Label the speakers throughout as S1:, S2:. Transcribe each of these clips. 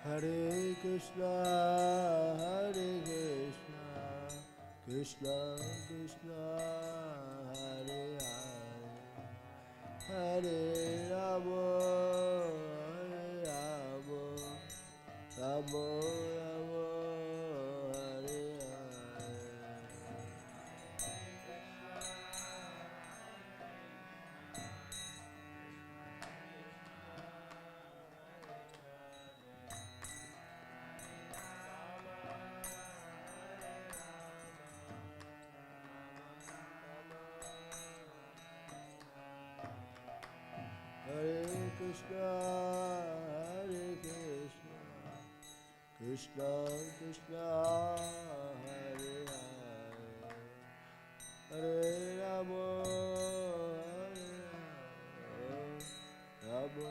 S1: Hare Krishna, Krishna Krishna, Hare Hare, Hare Rama, Rama Rama, Hare Hare Krishna, Krishna Krishna, Hare Hare, Hare Rama, Rama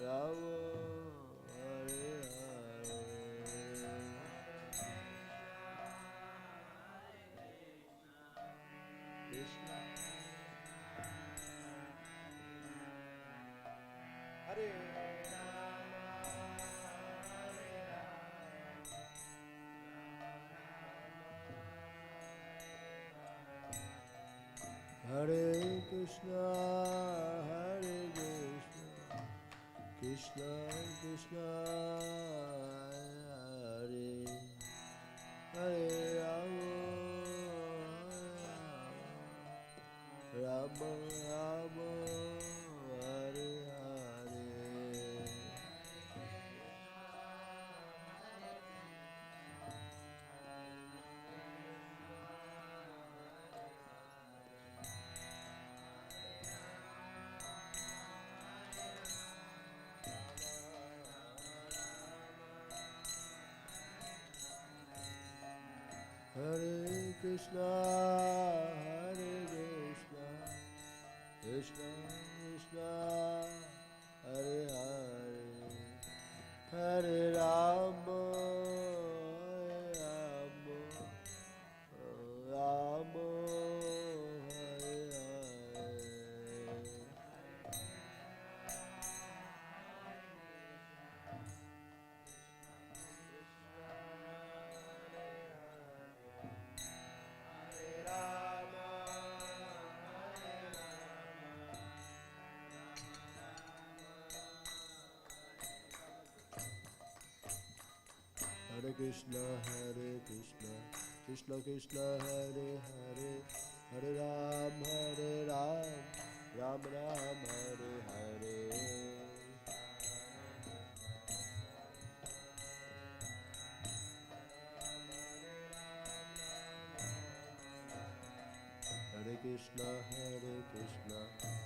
S1: Rama, Hare Hare. Krishna Hare Hare Krishna, Hare Krishna, Krishna Krishna, Hare Hare, Rama, Rama Rama, Hare Hare. Hare Krishna, Hare Krishna, Krishna Krishna, Hare Hare, Hare Rama, Rama, Hare Hare. Hare Krishna, Krishna Krishna, Hare Hare, Hare Ram, Ram Ram, Hare Hare. Hare Krishna,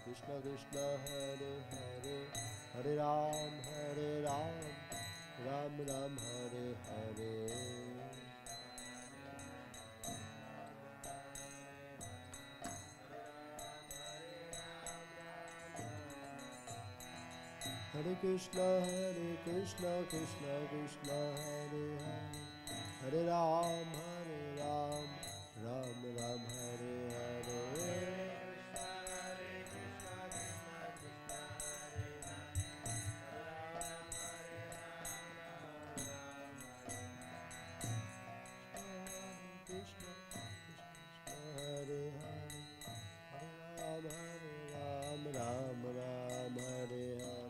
S1: Krishna Krishna, Hare Hare, Hare Ram, Ram Ram, Hare Hare. Hare Krishna, Krishna Krishna, Hare Hare, Hare Ram, Ram Ram, Hare Hare. Krishna Krishna, Hare Hare, Hare Ram, Ram Ram, Hare Hare.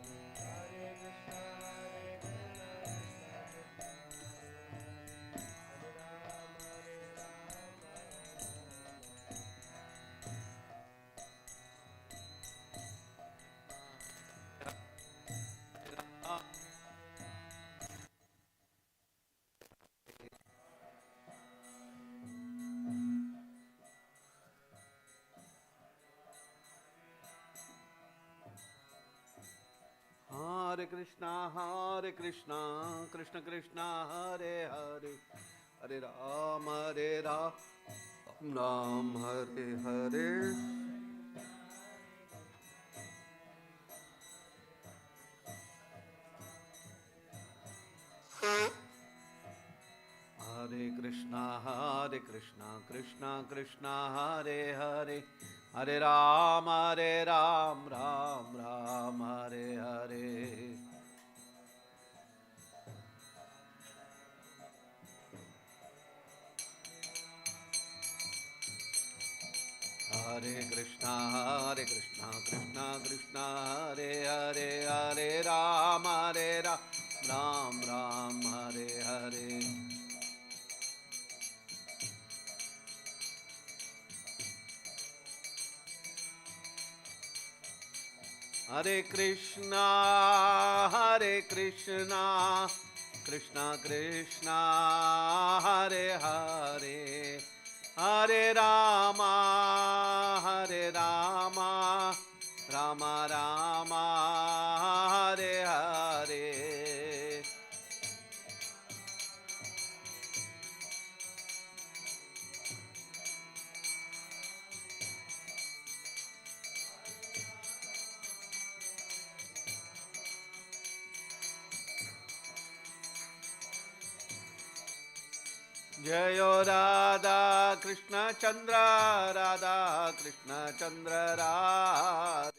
S2: Hare Krishna, Krishna Krishna, Hare Hare, Hare Ram, Ram Hare Hare. Hare Krishna, Krishna Krishna, Hare Hare, Hare Ram, Ram Ram, Hare Hare. Hare Krishna, Krishna Krishna, Hare Hare, Hare Ram, Ram Ram, Hare Hare. Hare Krishna, Krishna Krishna, Hare Hare, Hare Rama, Rama Rama, Hare Hare. Jayo Radha Krishna Chandra, Radha Krishna Chandra Radhe.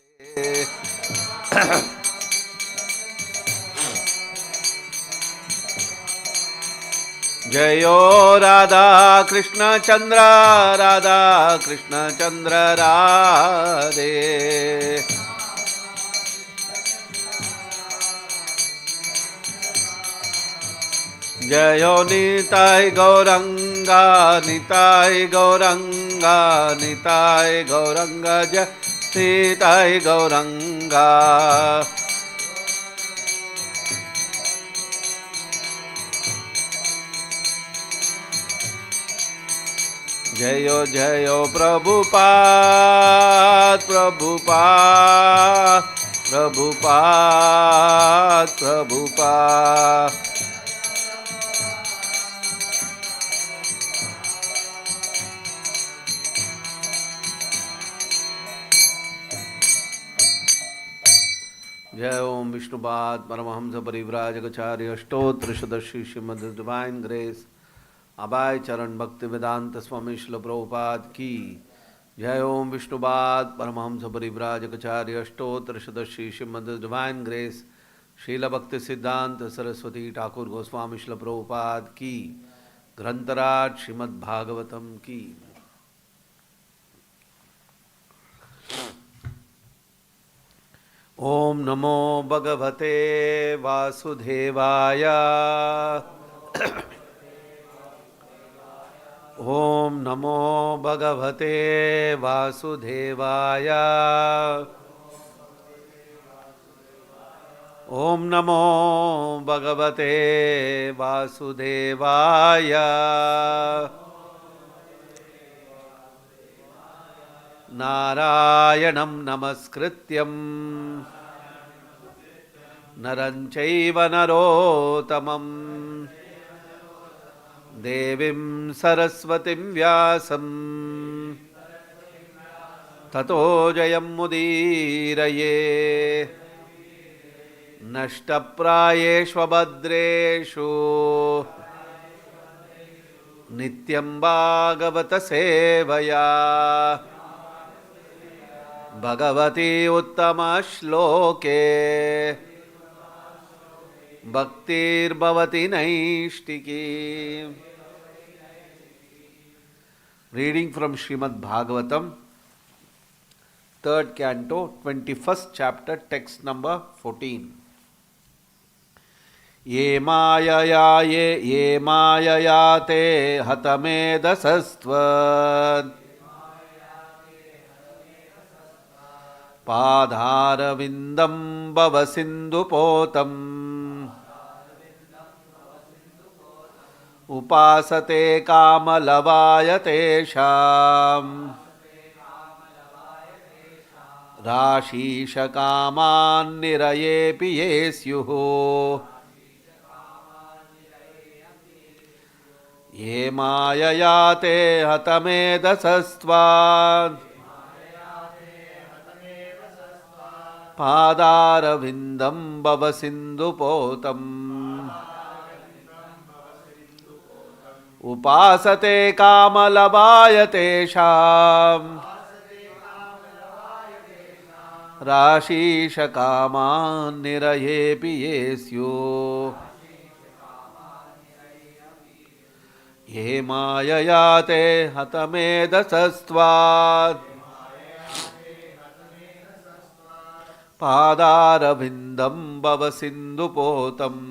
S2: Jayo Radha Krishna Chandra, Radha Krishna Chandra Radhe. Jayo Nitai Gauranga, Nitai Gauranga, Nitai Gauranga, Jai Nitai Gauranga. Jayo Jayo Prabhupada, Prabhupada, Prabhupada, Prabhupada. Jai Om Vishnupad Paramahamsa Parivrajagacharya Stotra Shadashi Srimad Divine Grace Abhay Charan Bhakti Vedanta Swami Srila Prabhupada Ki Jai Om Vishnupad Paramahamsa Parivrajagacharya Stotra Shadashi Srimad Divine Grace Srila Bhakti Siddhanta Saraswati Thakur Goswami Srila Prabhupada Ki Grantaraj Srimad Bhagavatam Ki. Om Namo Bhagavate Vasudevaya. Om Namo Bhagavate Vasudevaya. Om Namo Bhagavate Vasudevaya. Narayanam Namaskrityam Naranchaiva Narotamam Devim Saraswatim Vyasam Tato Jayam Mudiraye Nashtaprayeshva Bhadreshu Nityam Bhagavata Sevaya Bhagavati Uttama Shloke Bhaktir Bhavati Naishtiki. Reading from Srimad Bhagavatam, 3rd canto, 21st chapter, text number 14. Ye mayaya te hatame dasastvad Padharavindam bhavasindupotam Upasate kamalavayatesham Rashisha kaman nirayepi yesyuhu Ye mayayate hatame dasastvad Padaravindam bhavasindupotam Upasate kamalavayatesham Rashisha kaman nirayepi yesyu Ye mayayate hatame dasastvad पादारविन्दं भव सिन्धुपोतम्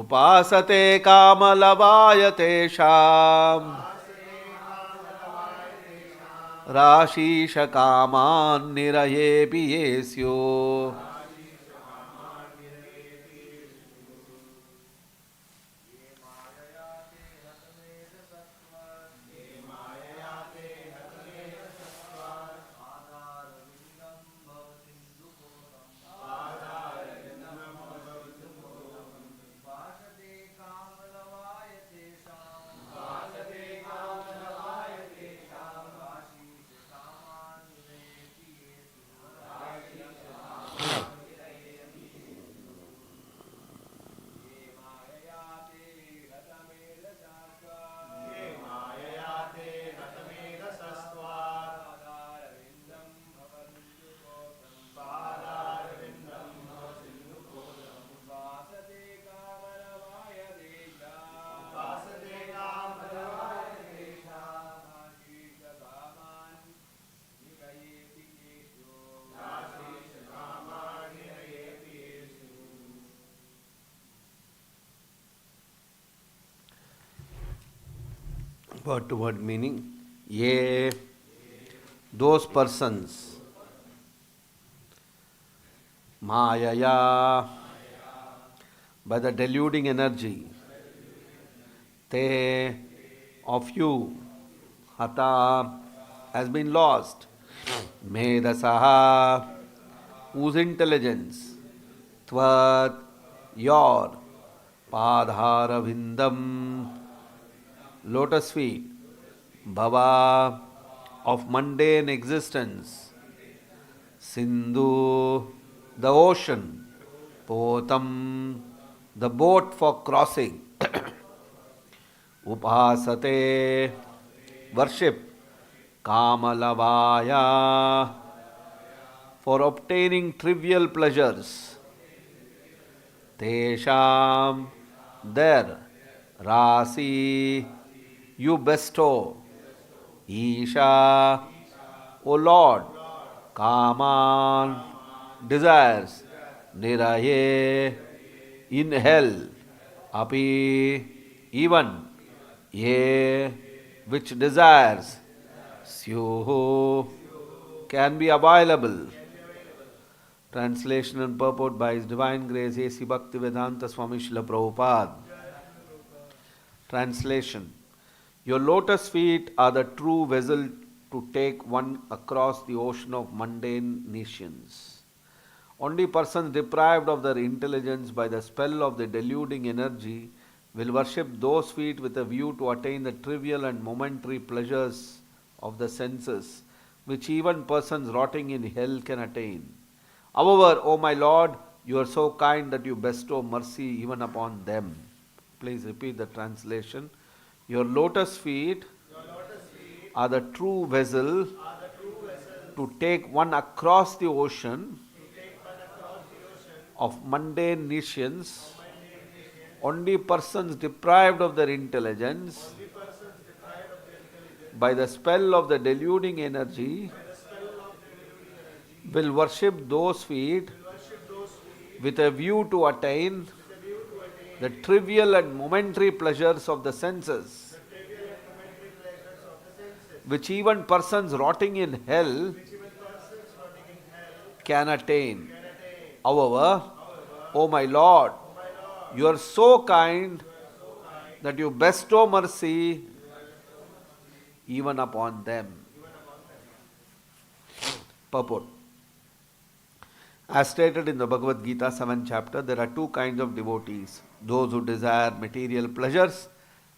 S2: उपासते कामलवाय तेषाम् राशीशकामान् निरयेऽपि ये स्युः word to word meaning. Ye, those persons, Mayaya, by the deluding energy, Te, of you, Hata, has been lost, Medasaha, whose intelligence, Tvat, your, Padhara Vindam, lotus feet, Bhava, of mundane existence, Sindhu, the ocean, Potam, the boat for crossing, Upasate, worship, Kamalavaya, for obtaining trivial pleasures, Tesham, there, Rasi, you bestow, Isha, O Lord, Kaman, desires, Niraye, in hell, Api, even, Ye, which desires, Syuhu, can be available. Translation and purport by His Divine Grace A.C. Bhaktivedanta Swami Srila Prabhupada. Translation. Your lotus feet are the true vessel to take one across the ocean of mundane nations. Only persons deprived of their intelligence by the spell of the deluding energy will worship those feet with a view to attain the trivial and momentary pleasures of the senses, which even persons rotting in hell can attain. However, O my Lord, you are so kind that you bestow mercy even upon them. Please repeat the translation. Your lotus feet are the true vessel to take one across the ocean of mundane nations. Only persons deprived of their intelligence by the spell of the deluding energy will worship those feet with a view to attain the trivial and momentary pleasures of the senses, which even persons rotting in hell can attain. However, O my Lord, you are so kind that you bestow mercy even upon them. Purport. As stated in the Bhagavad Gita 7th chapter, there are two kinds of devotees: those who desire material pleasures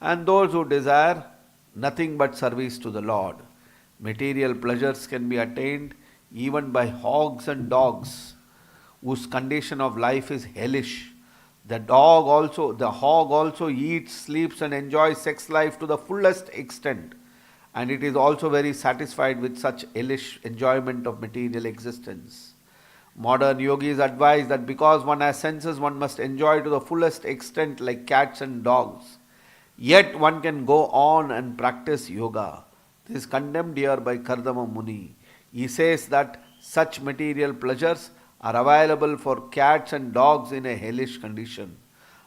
S2: and those who desire nothing but service to the Lord. Material pleasures can be attained even by hogs and dogs, whose condition of life is hellish. The hog also eats, sleeps and enjoys sex life to the fullest extent, and it is also very satisfied with such hellish enjoyment of material existence. Modern yogis advise that because one has senses, one must enjoy to the fullest extent like cats and dogs. Yet one can go on and practice yoga. This is condemned here by Kardama Muni. He says that such material pleasures are available for cats and dogs in a hellish condition.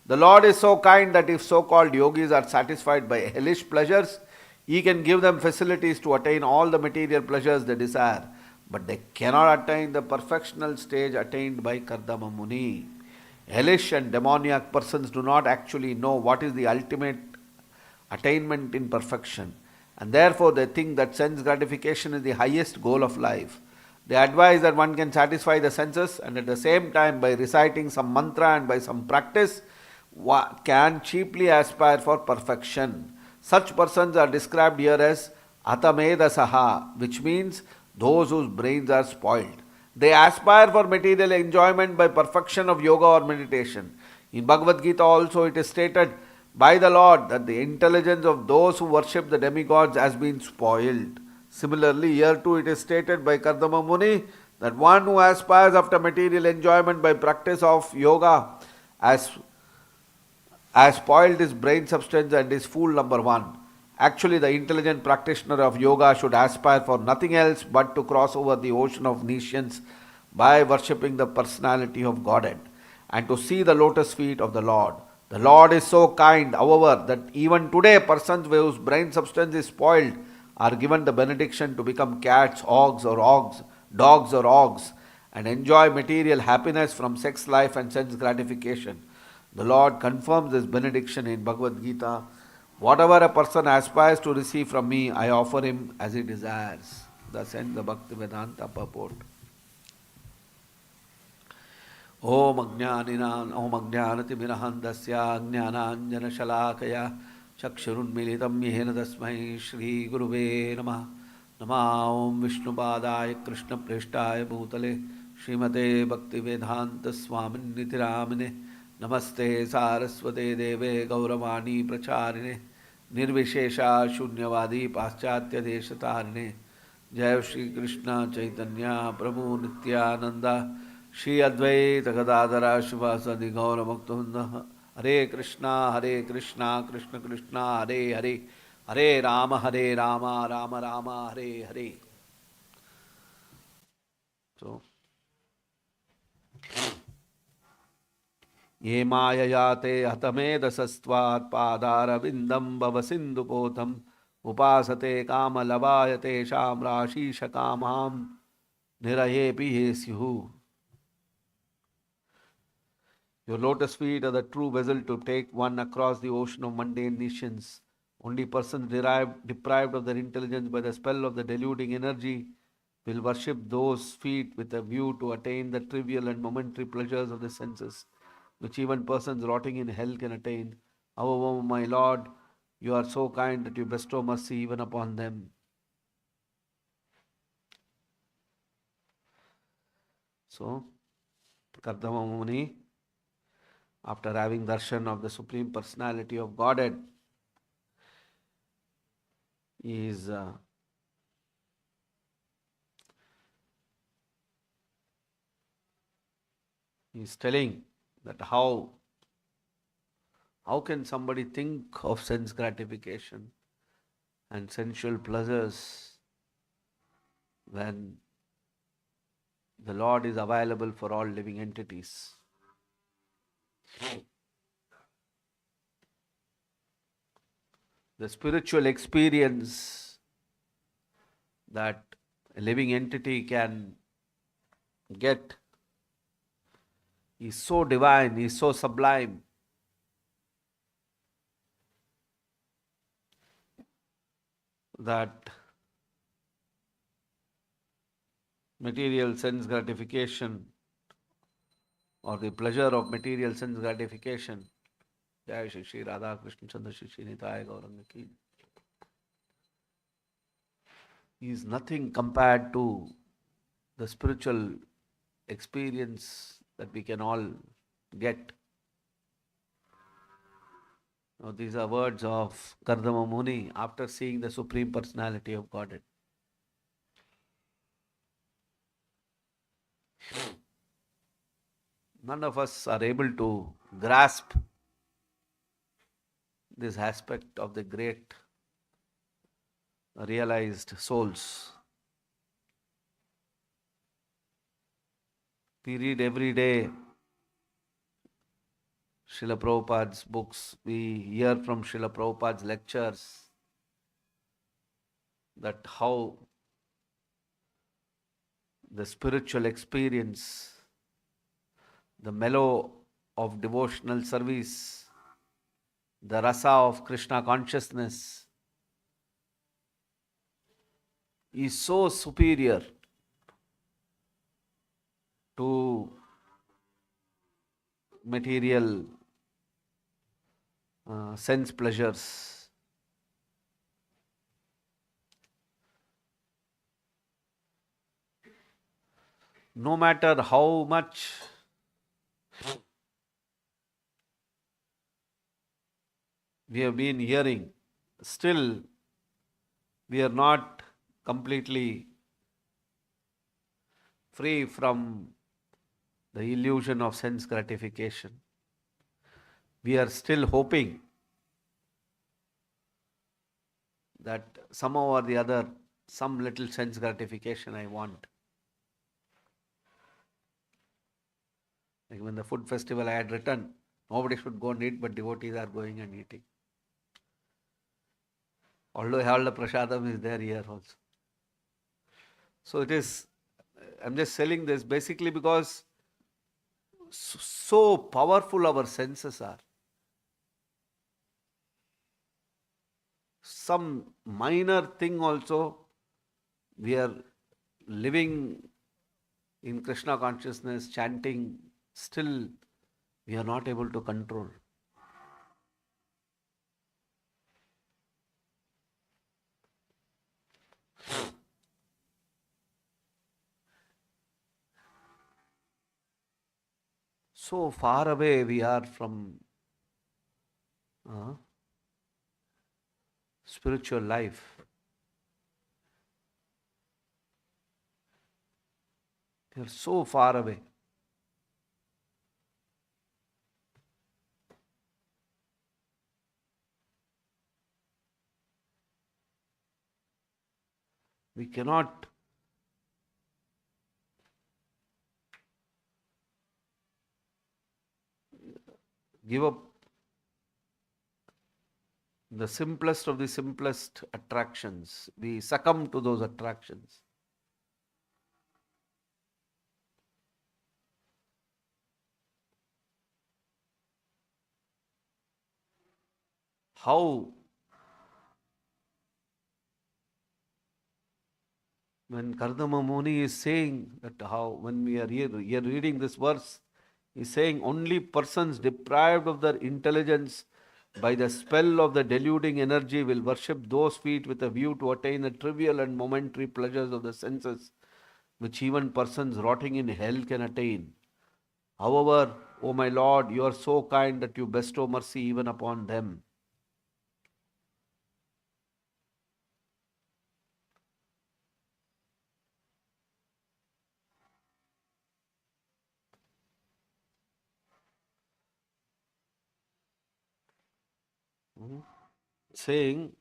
S2: The Lord is so kind that if so called yogis are satisfied by hellish pleasures, He can give them facilities to attain all the material pleasures they desire, but they cannot attain the perfectional stage attained by Kardama Muni. Hellish and demoniac persons do not actually know what is the ultimate attainment in perfection, and therefore they think that sense gratification is the highest goal of life. They advise that one can satisfy the senses and at the same time, by reciting some mantra and by some practice, can cheaply aspire for perfection. Such persons are described here as atamedasaha, which means those whose brains are spoiled. They aspire for material enjoyment by perfection of yoga or meditation. In Bhagavad Gita also it is stated by the Lord that the intelligence of those who worship the demigods has been spoiled. Similarly, here too it is stated by Kardama Muni that one who aspires after material enjoyment by practice of yoga has spoiled his brain substance and is fool number one. Actually, the intelligent practitioner of yoga should aspire for nothing else but to cross over the ocean of nescience by worshipping the personality of Godhead and to see the lotus feet of the Lord. The Lord is so kind, however, that even today persons whose brain substance is spoiled are given the benediction to become cats, dogs or hogs, and enjoy material happiness from sex life and sense gratification. The Lord confirms this benediction in Bhagavad Gita. Whatever a person aspires to receive from me, I offer him as he desires. Thus ends the Bhaktivedanta purport. Om Ajnanatimirandasya Jnananjanashalakaya Chakshurunmilitam Yena Tasmai Shri Guruve Namah. Nama Om Vishnupadaya Krishna Preshtaya Bhutale Srimate Bhaktivedanta Swamin Nitiramine Namaste Saraswate Deve Gauravani Pracharine Nirvishesha Shunyavadi Paschatya Deshatarine Jai Shri Krishna Chaitanya Prabhu Nityananda Shri Advaita Gadadara Shivasadi Gaura Bhaktivinoda Hare Krishna Krishna Krishna Hare Hare Hare Rama Rama Rama Hare Hare. So, ये मायया ते हतमेधसस्त्वात् पादारविन्दं भवसिन्धुपोतम् उपासते कामलवाय तेषां राशीशकामां निरयेऽपि ये स्युः. Your lotus feet are the true vessel to take one across the ocean of mundane nations. Only persons deprived of their intelligence by the spell of the deluding energy will worship those feet with a view to attain the trivial and momentary pleasures of the senses, which even persons rotting in hell can attain. However, my Lord, you are so kind that you bestow mercy even upon them. So, Kardama Muni, after having darshan of the Supreme Personality of Godhead, is telling that how can somebody think of sense gratification and sensual pleasures when the Lord is available for all living entities. The spiritual experience that a living entity can get is so divine, is so sublime, that material sense gratification or the pleasure of material sense gratification, Jai Shri Shri Radha Krishna Chandra Shri Shri Nitaya Gauranga Ki, is nothing compared to the spiritual experience that we can all get. Now, these are words of Kardama Muni after seeing the Supreme Personality of Godhead. None of us are able to grasp this aspect of the great realized souls. We read every day Srila Prabhupada's books. We hear from Srila Prabhupada's lectures that how the spiritual experience, the mellow of devotional service, the rasa of Krishna consciousness is so superior to material sense pleasures. No matter how much we have been hearing, still we are not completely free from the illusion of sense gratification. We are still hoping that somehow or the other, some little sense gratification I want. Like when the food festival I had written, nobody should go and eat, but devotees are going and eating. Although all the prasadam is there here also. So it is, I'm just selling this basically because so powerful our senses are. Some minor thing also, we are living in Krishna consciousness, chanting, still we are not able to control. So far away we are from spiritual life. We are so far away. We cannot give up the simplest of the simplest attractions. We succumb to those attractions. How when Kardama Muni is saying that how when we are here reading this verse, he is saying only persons deprived of their intelligence by the spell of the deluding energy will worship those feet with a view to attain the trivial and momentary pleasures of the senses, which even persons rotting in hell can attain. However, O my Lord, you are so kind that you bestow mercy even upon them. Saying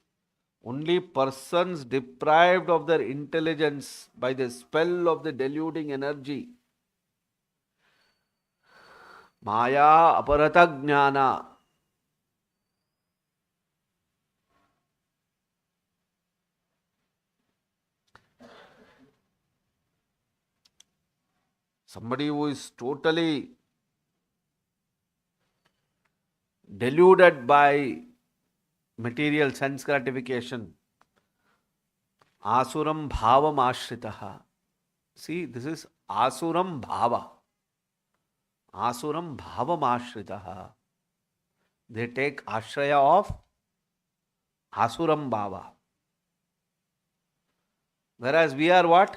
S2: only persons deprived of their intelligence by the spell of the deluding energy, Maya aparata jnana, somebody who is totally deluded by material sense gratification, asuram bhavam ashritaha. See, this is asuram bhava. Asuram bhavam ashritaha. They take ashraya of asuram bhava. Whereas we are what?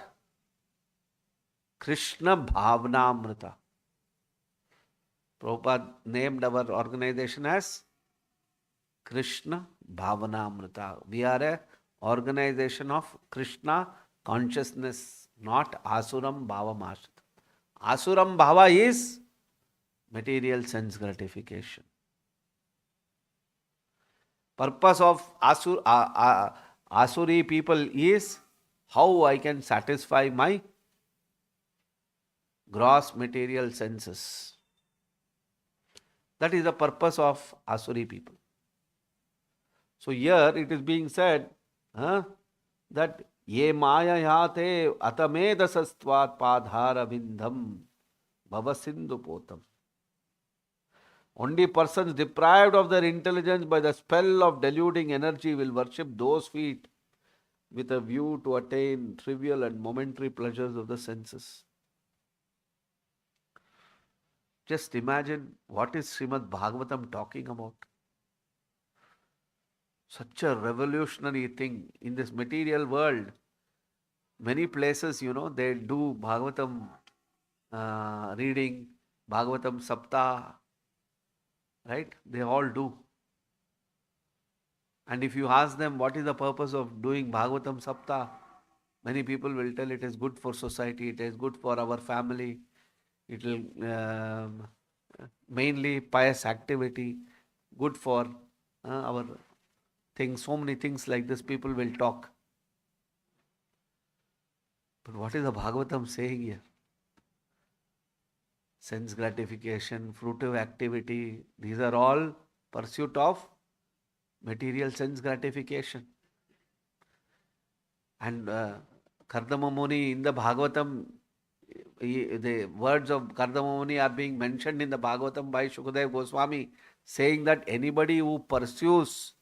S2: Krishna Bhavnamrita. Prabhupada named our organization as Krishna Bhavanamrita. We are a organization of Krishna consciousness, not Asuram Bhava Ashrita. Asuram Bhava is material sense gratification. Purpose of Asuri people is how I can satisfy my gross material senses. That is the purpose of Asuri people. So here it is being said that ye maya yate atamedasastvat padhara vindham bhavasindu potam. Only persons deprived of their intelligence by the spell of deluding energy will worship those feet with a view to attain trivial and momentary pleasures of the senses. Just imagine what is Srimad Bhagavatam talking about. Such a revolutionary thing in this material world. Many places, they do Bhagavatam reading, Bhagavatam Saptah, right? They all do. And if you ask them what is the purpose of doing Bhagavatam Saptah, many people will tell it is good for society, it is good for our family, it will mainly pious activity, good for our things. So many things like this people will talk. But what is the Bhagavatam saying here? Sense gratification, fruitive activity, these are all pursuit of material sense gratification. And Kardama Muni in the Bhagavatam, the words of Kardama Muni are being mentioned in the Bhagavatam by Shukadev Goswami, saying that anybody who pursues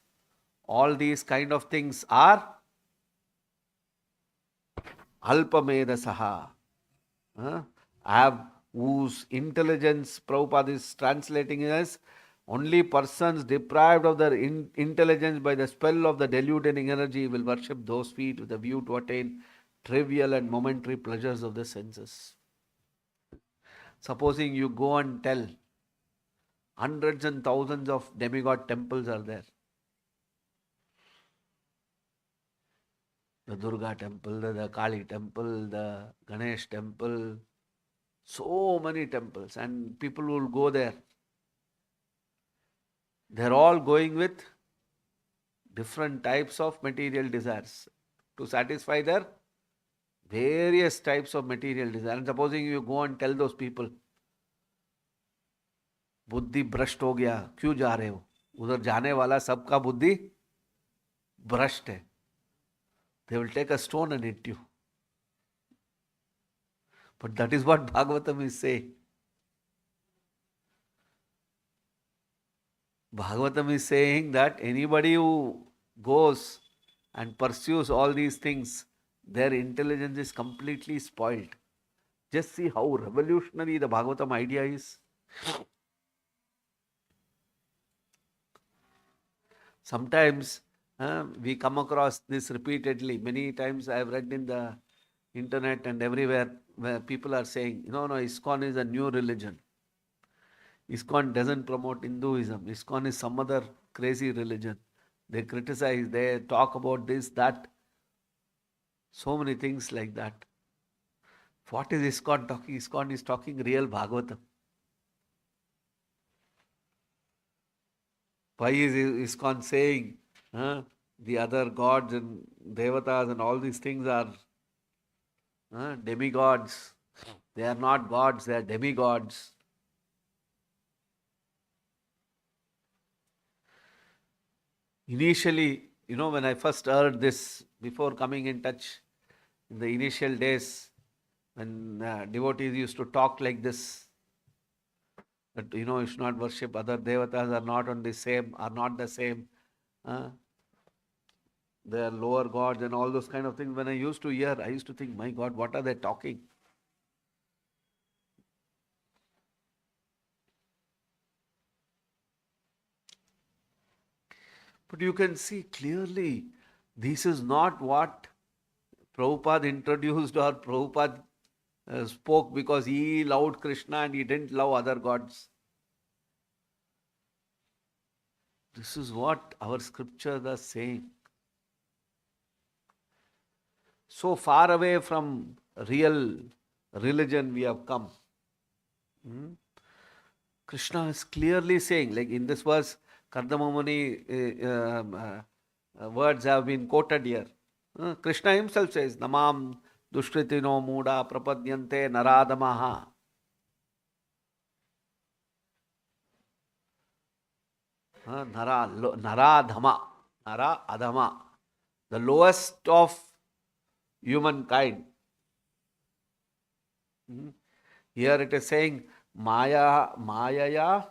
S2: all these kind of things are Alpamedasaha. Whose intelligence, Prabhupada is translating as only persons deprived of their intelligence by the spell of the deluding energy will worship those feet with a view to attain trivial and momentary pleasures of the senses. Supposing you go and tell, hundreds and thousands of demigod temples are there. The Durga temple, the Kali temple, the Ganesh temple, so many temples, and people will go there. They're all going with different types of material desires to satisfy their various types of material desires. And supposing you go and tell those people, बुद्धि भ्रष्ट हो गया, क्यों जा रहे हो? उधर जाने वाला सबका बुद्धि भ्रष्ट है. They will take a stone and hit you. But that is what Bhagavatam is saying. Bhagavatam is saying that anybody who goes and pursues all these things, their intelligence is completely spoiled. Just see how revolutionary the Bhagavatam idea is. Sometimes we come across this repeatedly. Many times I have read in the internet and everywhere where people are saying, no, ISKCON is a new religion. ISKCON doesn't promote Hinduism. ISKCON is some other crazy religion. They criticize, they talk about this, that. So many things like that. What is ISKCON talking? ISKCON is talking real Bhagavatam. Why is ISKCON saying the other gods and devatas and all these things are demigods? They are not gods, they are demigods. Initially, when I first heard this, before coming in touch, in the initial days, when devotees used to talk like this, that you should not worship other devatas, are not the same. They are lower gods and all those kind of things. When I used to hear, I used to think, my God, what are they talking? But you can see clearly, this is not what Prabhupada introduced or Prabhupada spoke because he loved Krishna and he didn't love other gods. This is what our scriptures are saying. So far away from real religion we have come. Krishna is clearly saying, like in this verse, Kardama Muni words have been quoted here. Krishna himself says, Namam Dushkritino Muda Prapadyante Naradamaha. Nara Dhama, Nara Adhama, the lowest of humankind. Hmm. Here it is saying Mayaya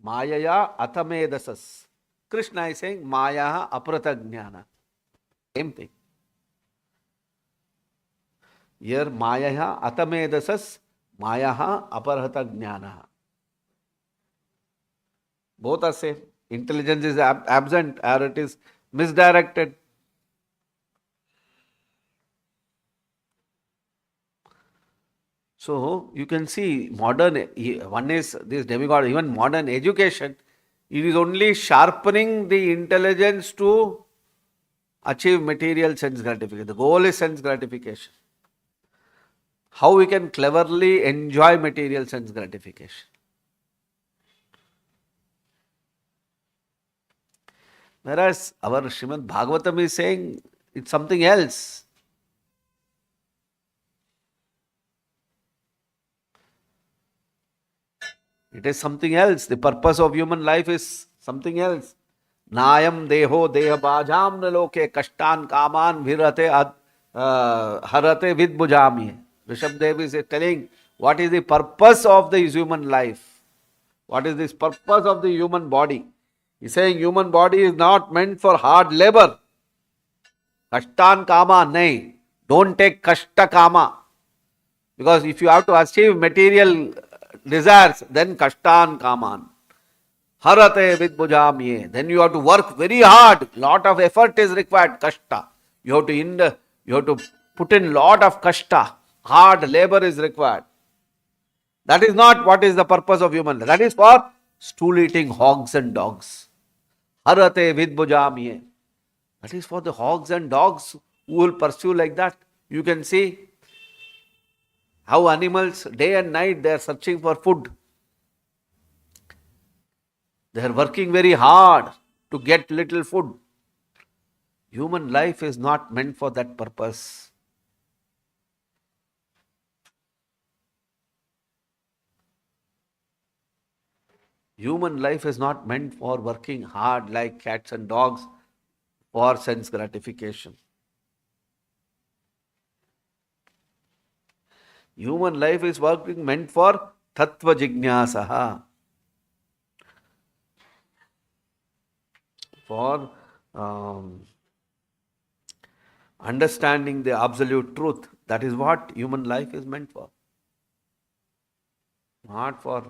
S2: Athamedasas. Krishna is saying Maya Apratajnana. Same thing. Here Maya Athamedasas, Maya Aparhatajnana. Both are same. Intelligence is absent or it is misdirected. So you can see one is this demigod, even modern education, it is only sharpening the intelligence to achieve material sense gratification. The goal is sense gratification. How we can cleverly enjoy material sense gratification. Whereas our Srimad Bhagavatam is saying it's something else. It is something else. The purpose of human life is something else. Nayam deho deha bhajam naloke kashtan kaman virate harate vidbujami. Rishabdev is telling what is the purpose of the human life. What is this purpose of the human body? He is saying human body is not meant for hard labor. Kashtan kama, nahi. Don't take kashta kama. Because if you have to achieve material desires, then kashtan kaman. Harate vidbujamye. Then you have to work very hard. Lot of effort is required. Kashta. You have to put in lot of kashta. Hard labor is required. That is not what is the purpose of human life. That is for stool eating hogs and dogs. Harate vidbujamye. That is for the hogs and dogs who will pursue like that. You can see how animals day and night they are searching for food. They are working very hard to get little food. Human life is not meant for that purpose. Human life is not meant for working hard like cats and dogs for sense gratification. Human life is working meant for tattva jignasaha, for understanding the absolute truth. That is what human life is meant for. Not for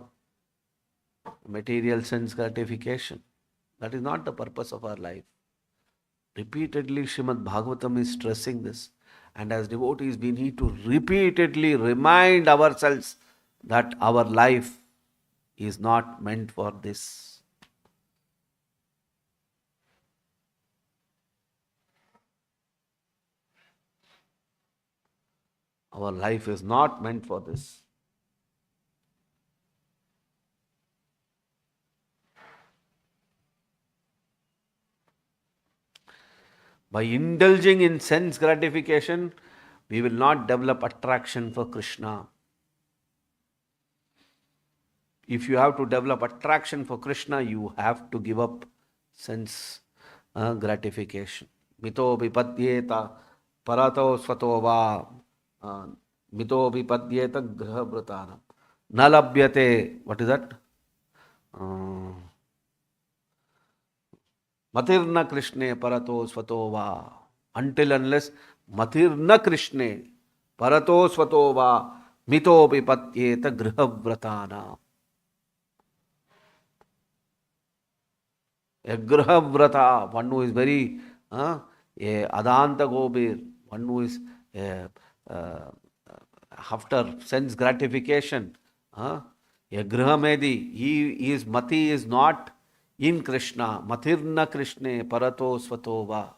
S2: material sense gratification. That is not the purpose of our life. Repeatedly, Srimad Bhagavatam is stressing this. And as devotees, we need to repeatedly remind ourselves that our life is not meant for this. Our life is not meant for this. By indulging in sense gratification, we will not develop attraction for Krishna. If you have to develop attraction for Krishna, you have to give up sense gratification. Mito vipadyeta parato svato va mito vipadyeta grahabhratanam. Na labhyate, what is that? Matirna Krishne parato svato va. Until unless Matirna Krishne parato svato va mito vipadyeta grahabhratanam. A grahavrata, one who is very a adanta gobir, one who is after sense gratification, a grahamedi, his mati is not in Krishna. Matirna Krishne parato svatova.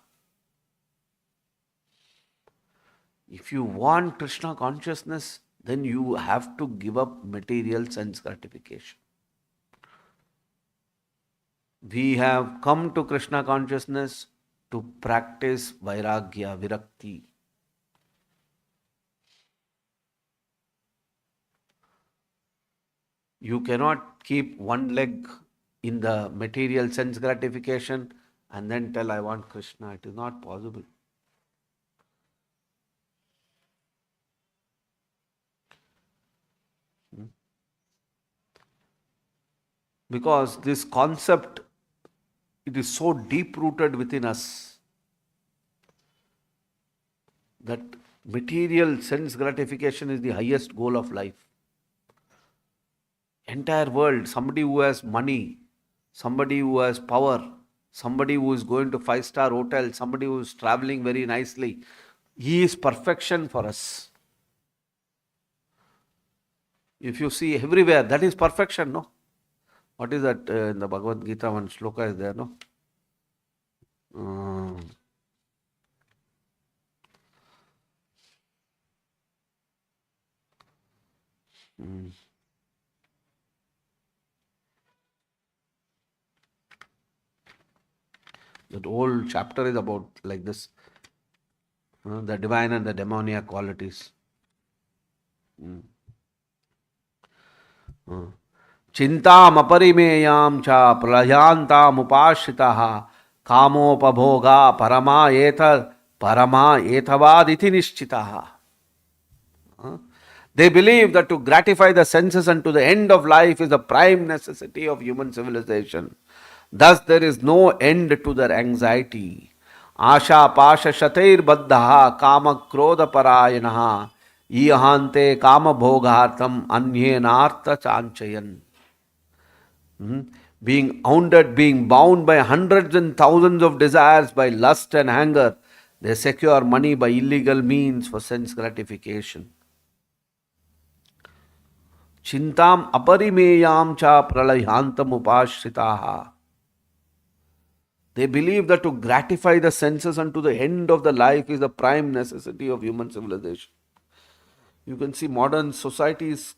S2: If you want Krishna consciousness, then you have to give up material sense gratification. We have come to Krishna consciousness to practice Vairagya, Virakti. You cannot keep one leg in the material sense gratification and then tell I want Krishna. It is not possible. Because this concept, it is so deep rooted within us that material sense gratification is the highest goal of life. Entire world, somebody who has money, somebody who has power, somebody who is going to five-star hotel, somebody who is traveling very nicely, he is perfection for us. If you see everywhere, that is perfection, no? What is that in the Bhagavad Gita? One shloka is there, no? Uh, mm. That whole chapter is about like this, the divine and the demoniac qualities. चिंताम अपरिमेयाम च प्रलयांताम उपाश्रिताः कामोपभोगा परमा एथवादिति निश्चिताः. They believe that to gratify the senses unto the end of life is the prime necessity of human civilization. Thus there is no end to their anxiety. Asha pasha shatair baddha kama krodha parayanaha iyahante kama bhogartam anyenartha chanchayan. Being hounded, being bound by hundreds and thousands of desires, by lust and anger, they secure money by illegal means for sense gratification. Chintam aparimeyam cha pralayantam upashritaha. They believe that to gratify the senses unto the end of the life is the prime necessity of human civilization. You can see modern society is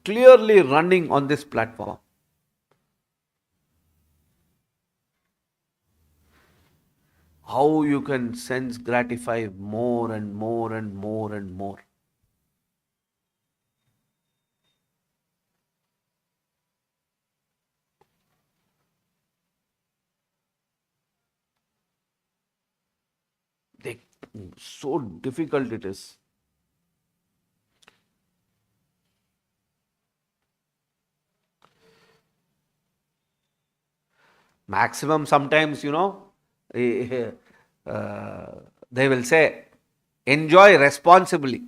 S2: clearly running on this platform. How you can sense gratify more and more and more and more. So difficult it is. Maximum sometimes, they will say, enjoy responsibly.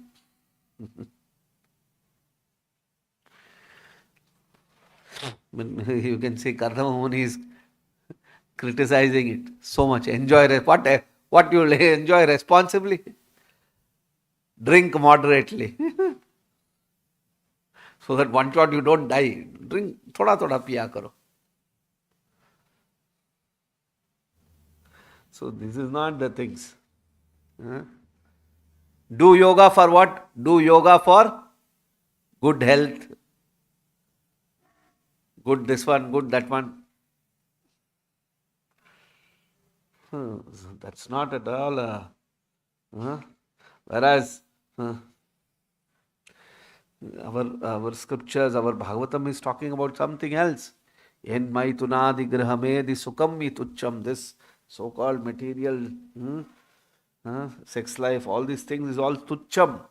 S2: You can see Karnama Muni is criticizing it so much. What you will enjoy responsibly? Drink moderately. So that one shot you don't die. Drink thoda thoda piya karo. So this is not the things. Do yoga for what? Do yoga for good health. Good this one, good that one. That's not at all. Whereas our scriptures, our Bhagavatam is talking about something else. En maitunadi grahamedi sukam tucham. This so-called material sex life, all these things is all tucham.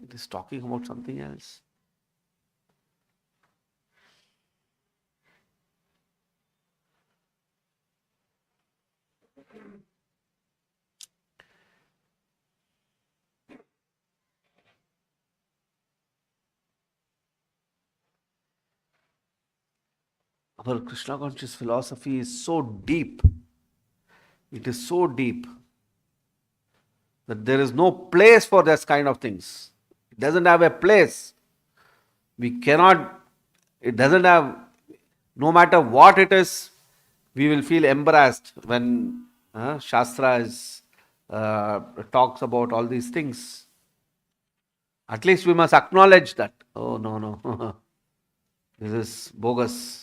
S2: It is talking about something else. Our Krishna conscious philosophy is so deep. It is so deep that there is no place for this kind of things. It doesn't have a place. We cannot, it doesn't have, no matter what it is, we will feel embarrassed when Shastra talks about all these things. At least we must acknowledge that. Oh, no. This is bogus.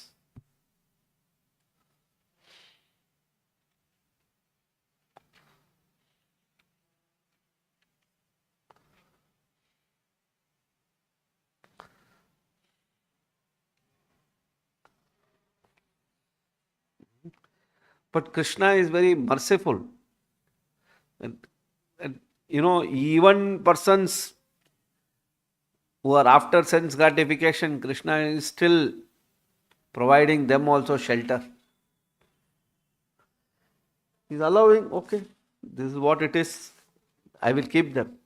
S2: But Krishna is very merciful. And even persons who are after sense gratification, Krishna is still providing them also shelter. He's allowing, okay, this is what it is. I will keep them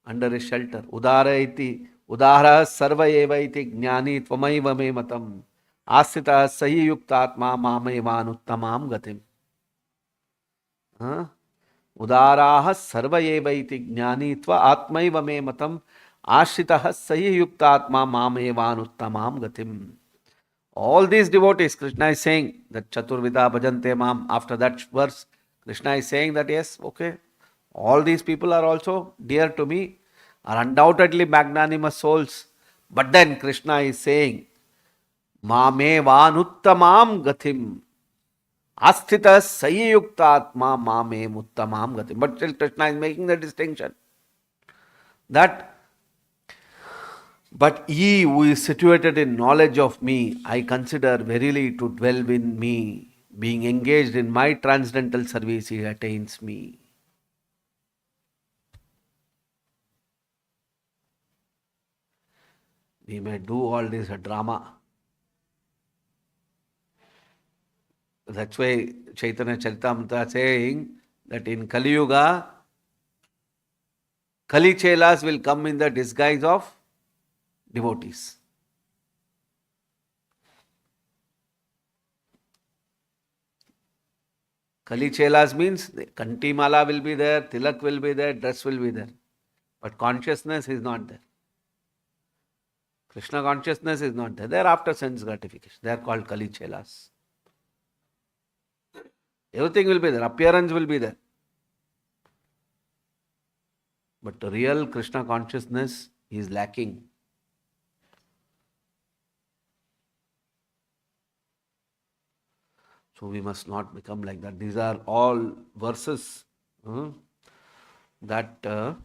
S2: under his shelter. Udara sarva eva iti jnani tvamaiva me matam. Asita sahi yuktatma mamevanuttamam gatim. Huh? उदाराः सर्व एव इति ज्ञानीत्वा आत्मैव मे मतम् आश्रितः सहि युक्तात्मा मामेवानुत्तमां गतिम्. All these devotees, Krishna is saying that Chaturvida bhajante mam. After that verse, Krishna is saying that yes, okay, all these people are also dear to me, are undoubtedly magnanimous souls. But then Krishna is saying, mamevanuttamam gatim. Asthita sayuktatma mame muttamam gati. But still Krishna is making the distinction that, but he who is situated in knowledge of me, I consider verily to dwell in me. Being engaged in my transcendental service, he attains me. We may do all this a drama. That's why Chaitanya Charitamrita saying that in Kali Yuga, Kali Chelas will come in the disguise of devotees. Kali Chelas means Kanti Mala will be there, Tilak will be there, dress will be there. But consciousness is not there. Krishna consciousness is not there. They are after sense gratification. They are called Kali Chelas. Everything will be there. Appearance will be there. But the real Krishna consciousness is lacking. So we must not become like that. These are all verses that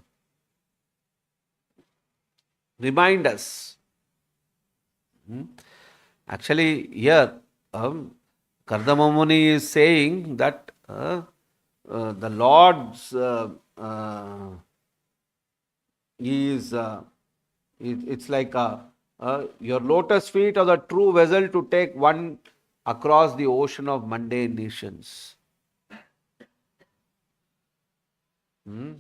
S2: remind us. Actually, here Kardama Muni is saying that the Lord's it's like your lotus feet are the true vessel to take one across the ocean of mundane nations. The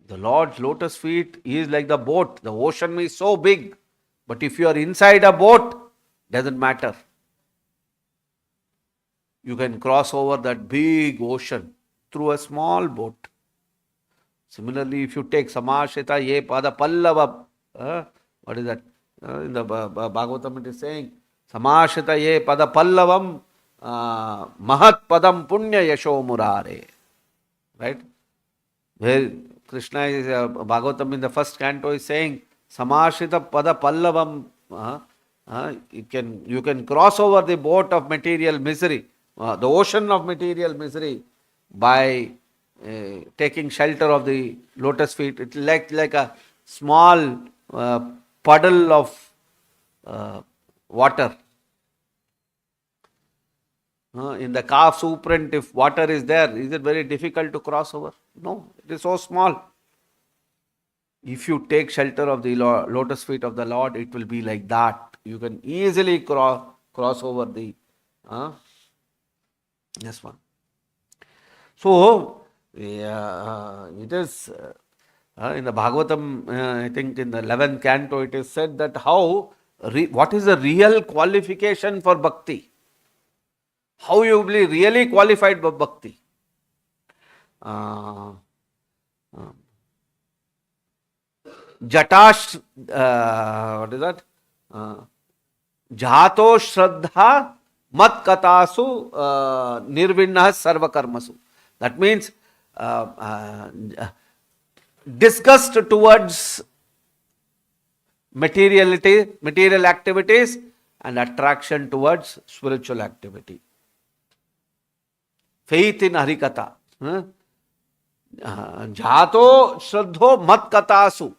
S2: Lord's lotus feet is like the boat. The ocean is so big, but if you are inside a boat, doesn't matter. You can cross over that big ocean through a small boat. Similarly, if you take Samashita Ye Pada Pallava, what is that? In the Bhagavatam it is saying, Samashita Ye Pada Pallavam Mahat Padam Punya Yasho Murare. Right? Where Krishna is, Bhagavatam in the first canto is saying, Samashita Pada Pallavam, you can cross over the boat of material misery, the ocean of material misery by taking shelter of the lotus feet. It's like a small puddle of water. In the calf shoe print, if water is there, is it very difficult to cross over? No, it is so small. If you take shelter of the lotus feet of the Lord, it will be like that. You can easily cross over the this one. So, it is in the Bhagavatam, I think in the 11th canto, it is said that what is the real qualification for bhakti? How you will be really qualified for bhakti? Jatash, what is that? Jato Shraddha Mat Katasu Nirvinna Sarva Karmasu. That means disgust towards material activities and attraction towards spiritual activity. Faith in Harikatha. Jato Shraddho Mat Katasu.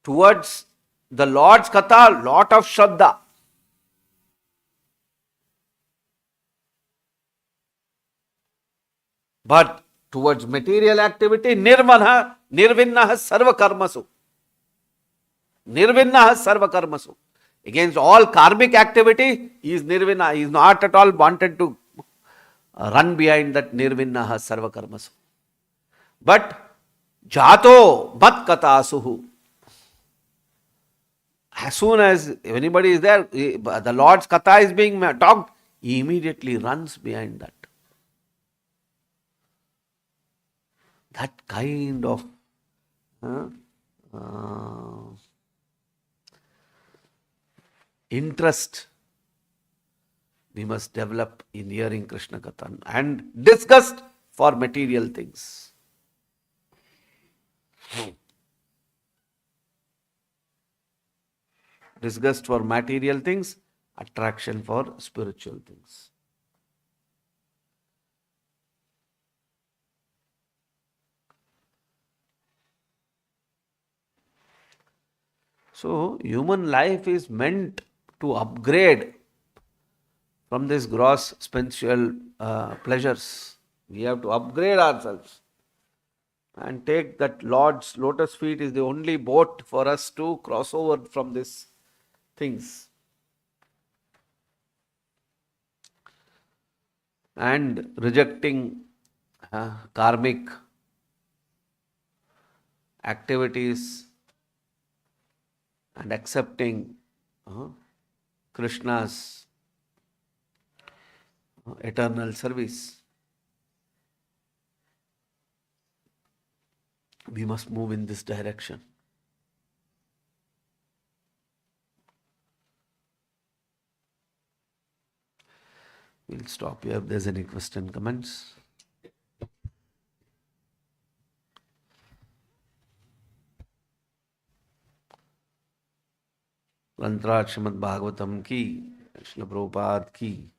S2: Towards the Lord's Katha, lot of Shraddha. But towards material activity, nirvinnaha sarva karmasu. Nirvinnaha sarva karmasu. Against all karmic activity, he is nirvinna. He is not at all wanted to run behind that nirvinnaha sarva karmasu. But jato mat katasuhu. As soon as anybody is there, the Lord's katha is being talked, he immediately runs behind that. That kind of interest we must develop in hearing Krishna Katha and disgust for material things. Disgust for material things, attraction for spiritual things. So, human life is meant to upgrade from this gross sensual pleasures. We have to upgrade ourselves and take that Lord's lotus feet is the only boat for us to cross over from these things. And rejecting karmic activities and accepting Krishna's eternal service. We must move in this direction. We'll stop here if there's any question, comments. Srimad Bhagavatam ki, Srila Prabhupada ki.